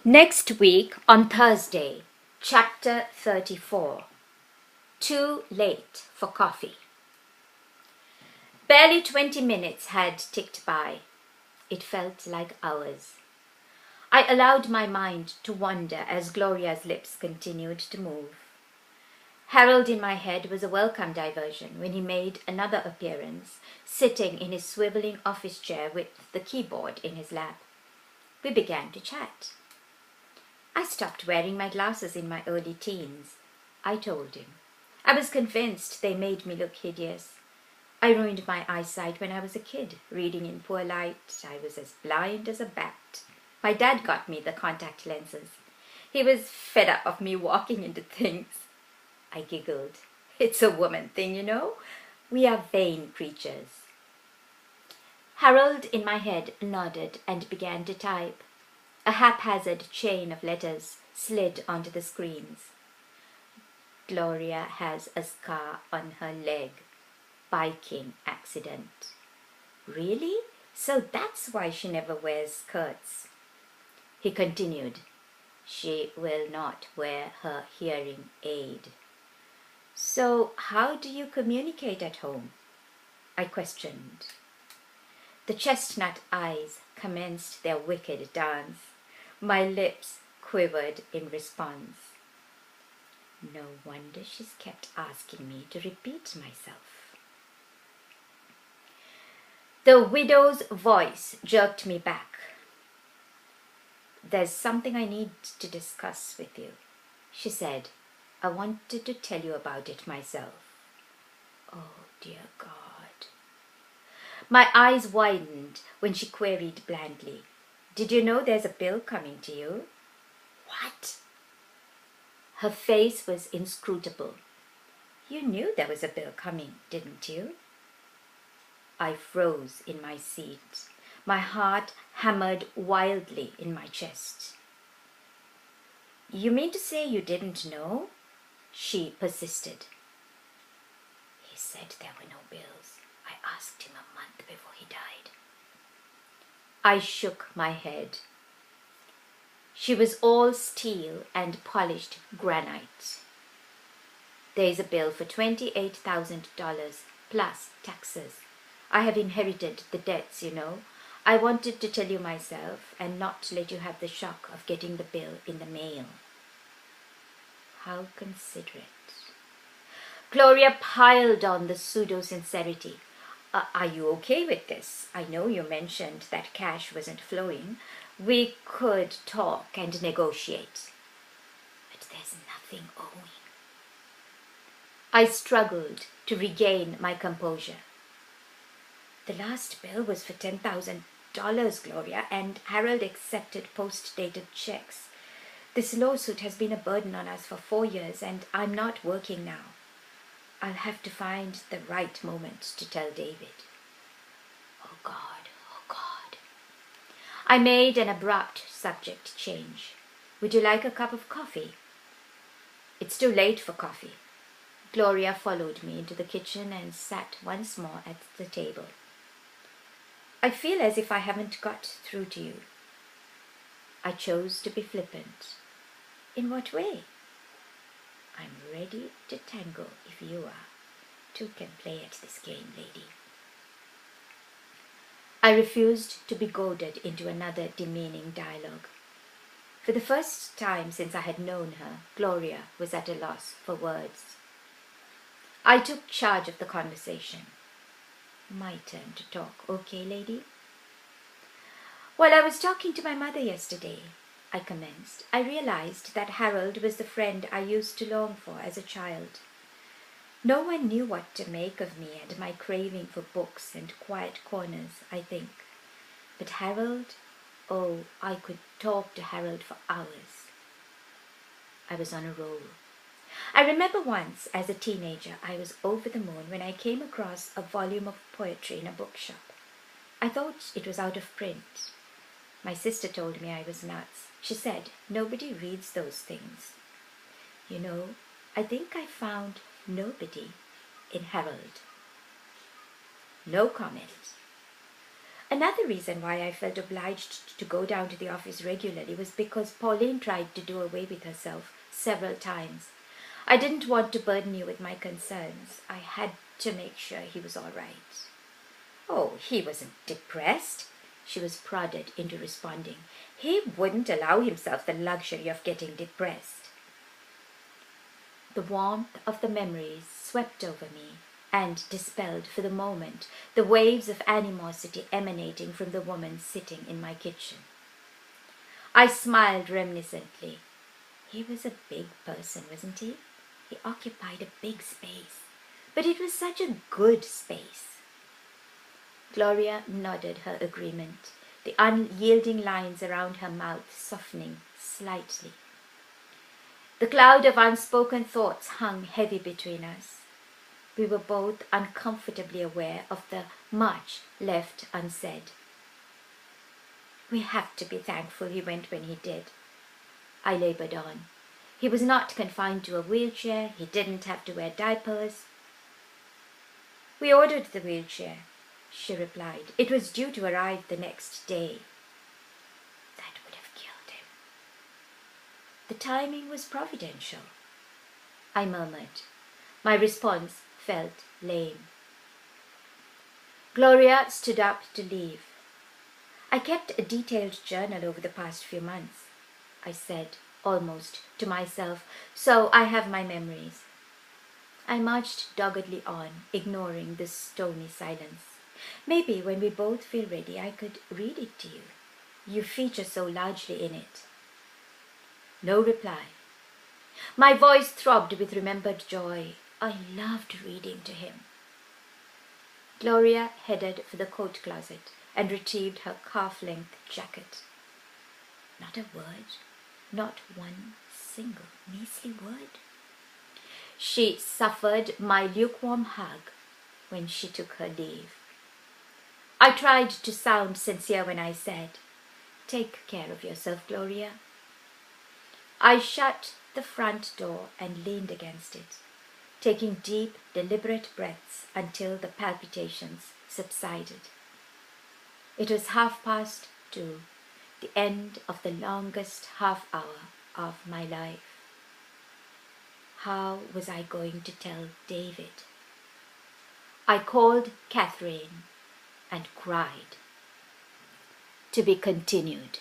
Next week on Thursday, Chapter 34. Too late for coffee. Barely 20 minutes had ticked by. It felt like hours. I allowed my mind to wander as Gloria's lips continued to move. Harold in my head was a welcome diversion when he made another appearance, sitting in his swiveling office chair with the keyboard in his lap. We began to chat. I stopped wearing my glasses in my early teens, I told him. I was convinced they made me look hideous. I ruined my eyesight when I was a kid, reading in poor light. I was as blind as a bat. My dad got me the contact lenses. He was fed up of me walking into things. I giggled. It's a woman thing, you know. We are vain creatures. Harold in my head nodded and began to type. A haphazard chain of letters slid onto the screens. Gloria has a scar on her leg. Biking accident. Really? So that's why she never wears skirts. He continued. She will not wear her hearing aid. So how do you communicate at home? I questioned. The chestnut eyes commenced their wicked dance. My lips quivered in response. No wonder she's kept asking me to repeat myself. The widow's voice jerked me back. There's something I need to discuss with you, she said. I wanted to tell you about it myself. Oh, dear God. My eyes widened when she queried blandly. Did you know there's a bill coming to you? What? Her face was inscrutable. You knew there was a bill coming, didn't you? I froze in my seat. My heart hammered wildly in my chest. You mean to say you didn't know? She persisted. He said there were no bills. I asked him a month before he died. I shook my head. She was all steel and polished granite. There is a bill for $28,000 plus taxes. I have inherited the debts, you know. I wanted to tell you myself and not let you have the shock of getting the bill in the mail. How considerate. Gloria piled on the pseudo-sincerity. Are you okay with this? I know you mentioned that cash wasn't flowing. We could talk and negotiate. But there's nothing owing. I struggled to regain my composure. The last bill was for $10,000, Gloria, and Harold accepted post-dated checks. This lawsuit has been a burden on us for 4 years, and I'm not working now. I'll have to find the right moment to tell David. Oh God, oh God. I made an abrupt subject change. Would you like a cup of coffee? It's too late for coffee. Gloria followed me into the kitchen and sat once more at the table. I feel as if I haven't got through to you. I chose to be flippant. In what way? I'm ready to tango if you are. Two can play at this game, lady. I refused to be goaded into another demeaning dialogue. For the first time since I had known her, Gloria was at a loss for words. I took charge of the conversation. My turn to talk, okay, lady? While I was talking to my mother yesterday, I commenced, I realized that Harold was the friend I used to long for as a child. No one knew what to make of me and my craving for books and quiet corners, I think. But Harold, oh, I could talk to Harold for hours. I was on a roll. I remember once, as a teenager, I was over the moon when I came across a volume of poetry in a bookshop. I thought it was out of print. My sister told me I was nuts. She said, nobody reads those things. You know, I think I found nobody in Harold. No comment. Another reason why I felt obliged to go down to the office regularly was because Pauline tried to do away with herself several times. I didn't want to burden you with my concerns. I had to make sure he was all right. Oh, he wasn't depressed, she was prodded into responding. He wouldn't allow himself the luxury of getting depressed. The warmth of the memories swept over me and dispelled for the moment the waves of animosity emanating from the woman sitting in my kitchen. I smiled reminiscently. He was a big person, wasn't he? He occupied a big space, but it was such a good space. Gloria nodded her agreement, the unyielding lines around her mouth softening slightly. The cloud of unspoken thoughts hung heavy between us. We were both uncomfortably aware of the much left unsaid. We have to be thankful he went when he did. I labored on. He was not confined to a wheelchair. He didn't have to wear diapers. We ordered the wheelchair, she replied. It was due to arrive the next day. That would have killed him. The timing was providential, I murmured. My response felt lame. Gloria stood up to leave. I kept a detailed journal over the past few months, I said, almost to myself, so I have my memories. I marched doggedly on, ignoring the stony silence. Maybe when we both feel ready, I could read it to you. You feature so largely in it. No reply. My voice throbbed with remembered joy. I loved reading to him. Gloria headed for the coat closet and retrieved her calf-length jacket. Not a word, not one single measly word. She suffered my lukewarm hug when she took her leave. I tried to sound sincere when I said, "Take care of yourself, Gloria." I shut the front door and leaned against it, taking deep, deliberate breaths until the palpitations subsided. It was 2:30, the end of the longest half-hour of my life. How was I going to tell David? I called Catherine and cried. To be continued.